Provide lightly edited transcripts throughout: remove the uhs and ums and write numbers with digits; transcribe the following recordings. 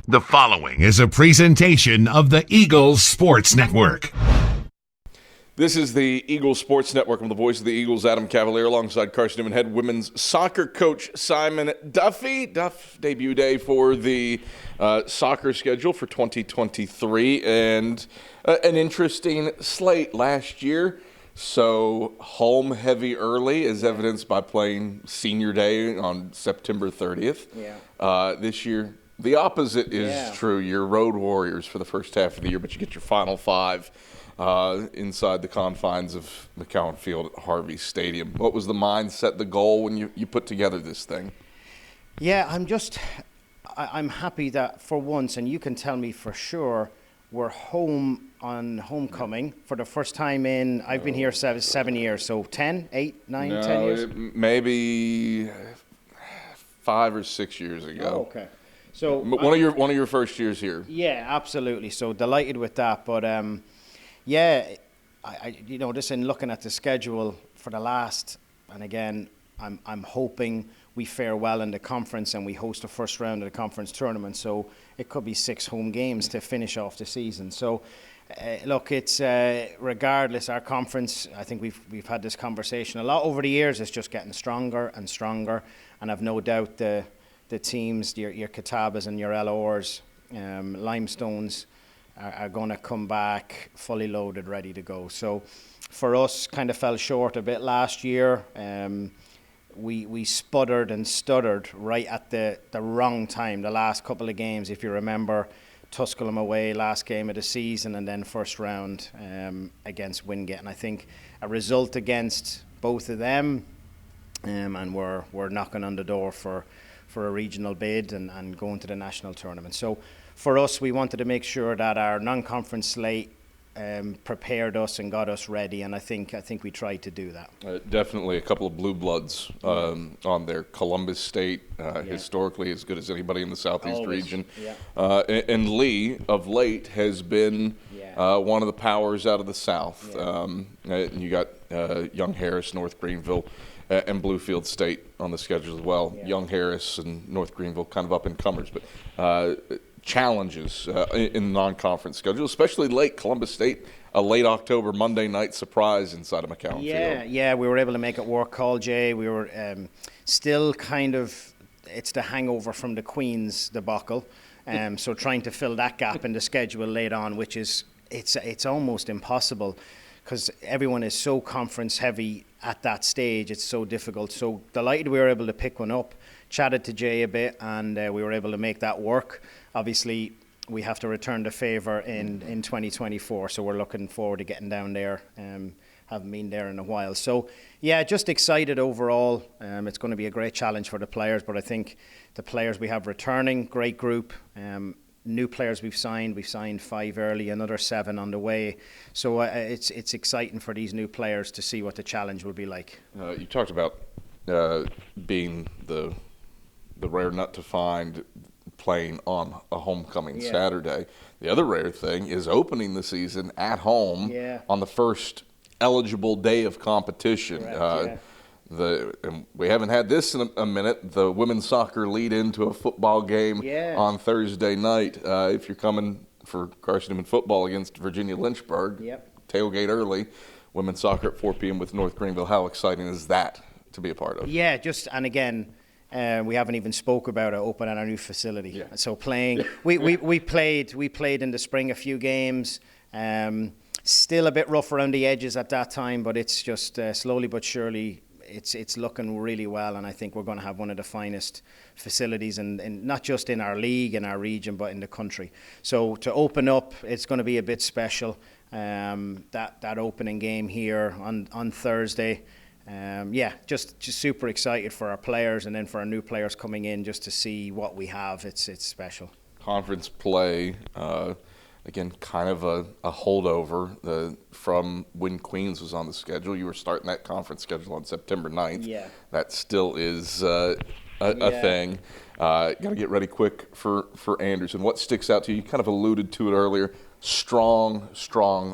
The following is a presentation of the Eagles Sports Network. This is the Eagles Sports Network. I'm the voice of the Eagles, Adam Cavalier, alongside Carson-Newman head women's soccer coach Simon Duffy. Debut day for the soccer schedule for 2023, and an interesting slate last year. So home heavy early, as evidenced by playing senior day on September 30th. This year, the opposite is true. You're road warriors for the first half of the year, but you get your final five inside the confines of McCowan Field at Harvey Stadium. What was the mindset, the goal when you put together this thing? Yeah, I'm happy that for once, and you can tell me for sure, we're home on homecoming for the first time in, I've been here 7 years, so 10 years? Maybe 5 or 6 years ago. Oh, okay. So one of your first years here. Yeah, absolutely. So delighted with that. But yeah, I just in looking at the schedule for the last, and again, I'm hoping we fare well in the conference and we host the first round of the conference tournament. So it could be 6 home games to finish off the season. So look, it's regardless, our conference, I think we've had this conversation a lot over the years. It's just getting stronger and stronger, and I've no doubt the teams, your Catawbas and your LORs, Limestones, are going to come back fully loaded, ready to go. So for us, kind of fell short a bit last year. We sputtered and stuttered right at the wrong time. The last couple of games, if you remember, Tusculum away, last game of the season, and then first round against Wingate. And I think a result against both of them, and we're knocking on the door for a regional bid and going to the national tournament. So for us, we wanted to make sure that our non-conference slate prepared us and got us ready, and I think we tried to do that. Definitely a couple of blue bloods on there. Columbus State, historically as good as anybody in the Southeast region. And Lee, of late, has been one of the powers out of the South. You got Young Harris, North Greenville, and Bluefield State on the schedule as well. Young Harris and North Greenville kind of up-and-comers, but challenges in the non-conference schedule, especially late. Columbus State, a late October Monday night surprise inside of McCowan Field. Yeah, we were able to make it work, Call Jay. We were still kind of, it's the hangover from the Queen's debacle. So trying to fill that gap in the schedule late on, which is, it's almost impossible because everyone is so conference heavy at that stage. It's so difficult. So delighted we were able to pick one up, chatted to Jay a bit, and we were able to make that work. Obviously, we have to return the favour in 2024, so we're looking forward to getting down there. Haven't been there in a while. So, yeah, just excited overall. It's going to be a great challenge for the players, but I think the players we have returning, great group. New players we've signed 5 early, another 7 on the way. So it's exciting for these new players to see what the challenge will be like. You talked about being the rare nut to find, playing on a homecoming Saturday. The other rare thing is opening the season at home on the first eligible day of competition. And we haven't had this in a minute. The women's soccer lead into a football game on Thursday night. If you're coming for Carson-Newman football against Virginia Lynchburg, tailgate early, women's soccer at 4 p.m. with North Greenville. How exciting is that to be a part of? Yeah, and again, we haven't even spoke about it, opening our new facility. So playing, we played in the spring a few games. Still a bit rough around the edges at that time, but it's just slowly but surely it's looking really well, and I think we're going to have one of the finest facilities, and not just in our league, in our region, but in the country. So to open up, it's going to be a bit special. That opening game here on Thursday. Just super excited for our players, and then for our new players coming in, just to see what we have. It's special. Conference play, again, kind of a holdover from when Queens was on the schedule. You were starting that conference schedule on September 9th. That still is a thing. Got to get ready quick for Anderson. What sticks out to you? You kind of alluded to it earlier. Strong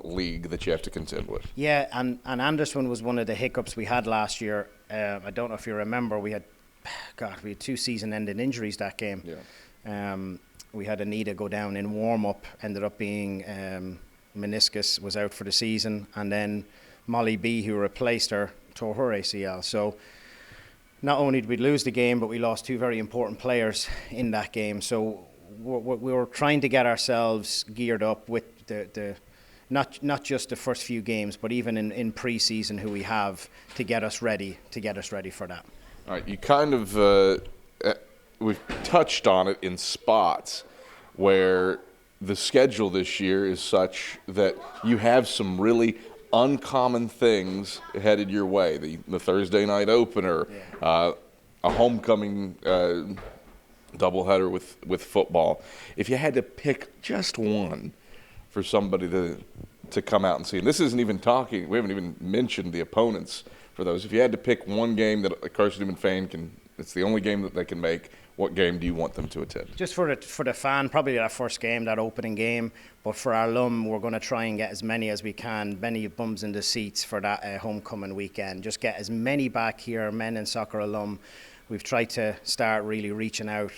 league that you have to contend with. Yeah, and Anderson was one of the hiccups we had last year. I don't know if you remember, we had 2 season-ending injuries that game. we had Anita go down in warm-up, ended up being meniscus, was out for the season, and then Molly B, who replaced her, tore her ACL. So not only did we lose the game, but we lost two very important players in that game. So we were trying to get ourselves geared up with the not just the first few games, but even in pre-season who we have to get us ready for that. All right, you kind of we've touched on it in spots where the schedule this year is such that you have some really uncommon things headed your way. The Thursday night opener, a homecoming doubleheader with football. If you had to pick just one for somebody to come out and see, and this isn't even talking, we haven't even mentioned the opponents for those. If you had to pick one game that a Carson-Newman fan it's the only game that they can make, what game do you want them to attend? Just for the fan, probably that first game, that opening game. But for our alum, we're going to try and get as many as we can, many bums in the seats for that homecoming weekend. Just get as many back here, men and soccer alum. We've tried to start really reaching out.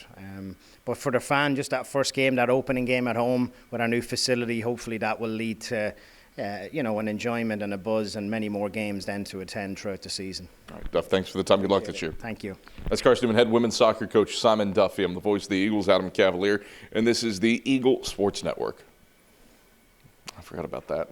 But for the fan, just that first game, that opening game at home with our new facility, hopefully that will lead to an enjoyment and a buzz and many more games then to attend throughout the season. All right, Duff, thanks for the time. Good luck this year. Thank you. That's Carson-Newman head women's soccer coach Simon Duffy. I'm the voice of the Eagles, Adam Cavalier, and this is the Eagle Sports Network. I forgot about that.